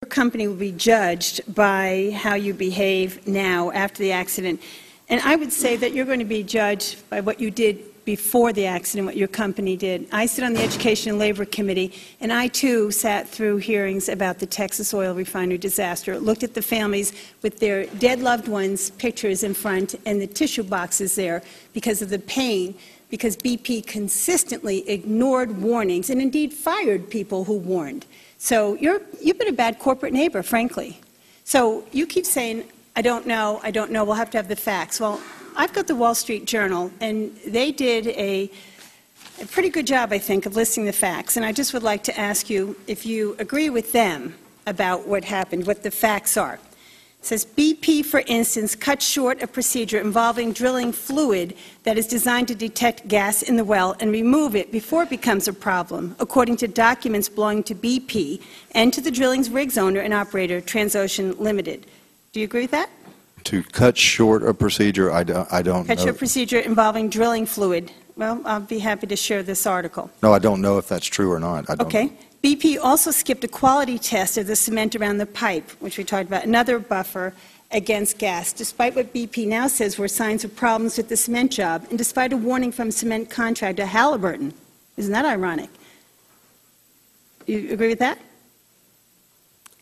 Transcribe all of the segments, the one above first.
company will be judged by how you behave now after the accident. And I would say that you're going to be judged by what you did before the accident, what your company did. I sit on the Education and Labor Committee, and I, too, sat through hearings about the Texas oil refinery disaster, looked at the families with their dead loved ones' pictures in front and the tissue boxes there because of the pain, because BP consistently ignored warnings and indeed fired people who warned. So you've been a bad corporate neighbor, frankly. So you keep saying, I don't know, we'll have to have the facts. Well, I've got the Wall Street Journal, and they did a pretty good job, I think, of listing the facts. And I just would like to ask you if you agree with them about what happened, what the facts are. It says, BP, for instance, cut short a procedure involving drilling fluid that is designed to detect gas in the well and remove it before it becomes a problem, according to documents belonging to BP and to the drilling's rigs owner and operator, Transocean Limited. Do you agree with that? To cut short a procedure, I don't know. Cut short procedure involving drilling fluid. Well, I'll be happy to share this article. No, I don't know if that's true or not. Okay. BP also skipped a quality test of the cement around the pipe, which we talked about, another buffer against gas, despite what BP now says were signs of problems with the cement job, and despite a warning from cement contractor Halliburton. Isn't that ironic? You agree with that?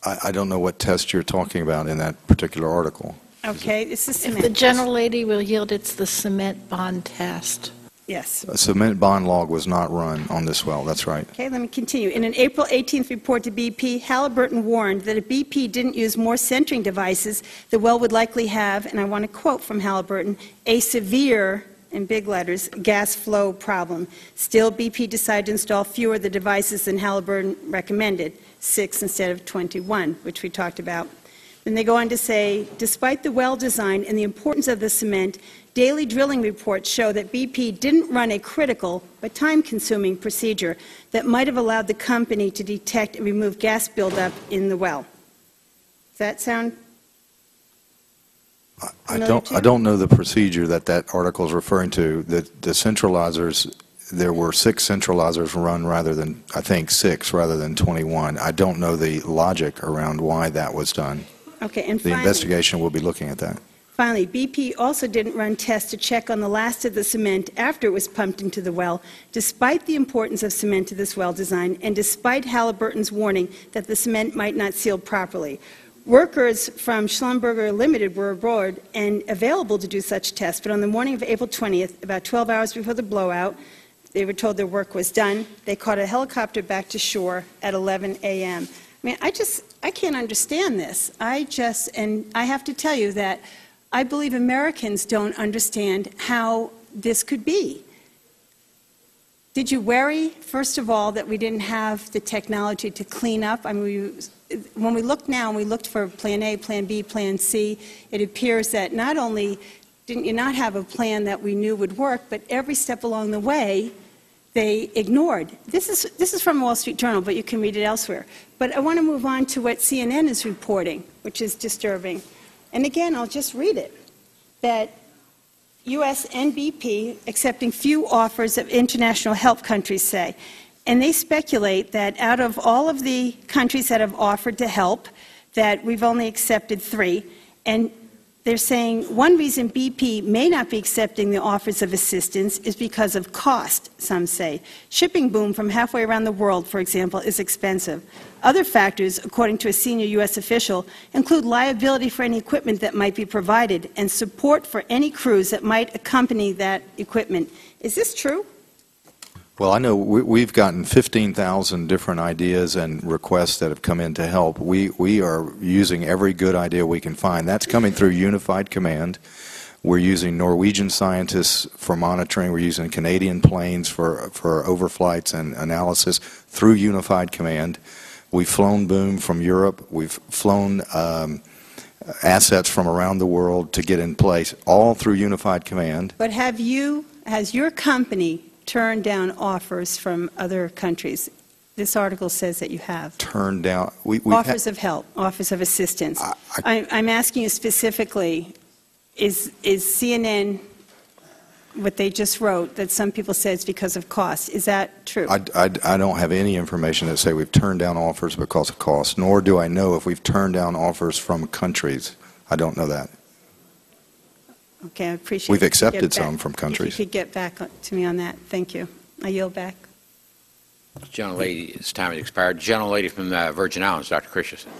I don't know what test you're talking about in that particular article. Okay, it's the cement. If the gentle lady will yield, it's the cement bond test. Yes. A cement bond log was not run on this well, that's right. Okay, let me continue. In an April 18th report to BP, Halliburton warned that if BP didn't use more centering devices, the well would likely have, and I want to quote from Halliburton, a severe, in big letters, gas flow problem. Still, BP decided to install fewer of the devices than Halliburton recommended, 6 instead of 21, which we talked about. Then they go on to say, despite the well design and the importance of the cement, daily drilling reports show that BP didn't run a critical but time-consuming procedure that might have allowed the company to detect and remove gas buildup in the well. Does that sound familiar to you? I don't know the procedure that article is referring to. The centralizers, there were 6 centralizers run rather than, I think, 6 rather than 21. I don't know the logic around why that was done. Okay, and the investigation will be looking at that. Finally, BP also didn't run tests to check on the last of the cement after it was pumped into the well, despite the importance of cement to this well design and despite Halliburton's warning that the cement might not seal properly. Workers from Schlumberger Limited were aboard and available to do such tests, but on the morning of April 20th, about 12 hours before the blowout, they were told their work was done. They caught a helicopter back to shore at 11 a.m. I mean, I can't understand this. And I have to tell you that I believe Americans don't understand how this could be. Did you worry, first of all, that we didn't have the technology to clean up? I mean, when we look now, and we looked for Plan A, Plan B, Plan C, it appears that not only didn't you not have a plan that we knew would work, but every step along the way, they ignored. This is from Wall Street Journal, but you can read it elsewhere. But I want to move on to what CNN is reporting, which is disturbing. And again, I'll just read it, that U.S. and BP accepting few offers of international help, countries say. And they speculate that out of all of the countries that have offered to help, that we've only accepted 3. And they're saying one reason BP may not be accepting the offers of assistance is because of cost, some say. Shipping boom from halfway around the world, for example, is expensive. Other factors, according to a senior U.S. official, include liability for any equipment that might be provided and support for any crews that might accompany that equipment. Is this true? Well, I know we've gotten 15,000 different ideas and requests that have come in to help. We are using every good idea we can find. That's coming through Unified Command. We're using Norwegian scientists for monitoring. We're using Canadian planes for overflights and analysis through Unified Command. We've flown boom from Europe. We've flown assets from around the world to get in place, all through Unified Command. But has your company turned down offers from other countries? This article says that you have. Turned down? Offers of help, offers of assistance. I'm asking you specifically, is CNN what they just wrote, that some people say it's because of cost. Is that true? I don't have any information that say we've turned down offers because of cost, nor do I know if we've turned down offers from countries. I don't know that. Okay, I appreciate We've it. accepted some from countries. If you could get back to me on that. Thank you. I yield back. Gentlelady, its time has expired. Gentlelady from the Virgin Islands, Dr. Christensen.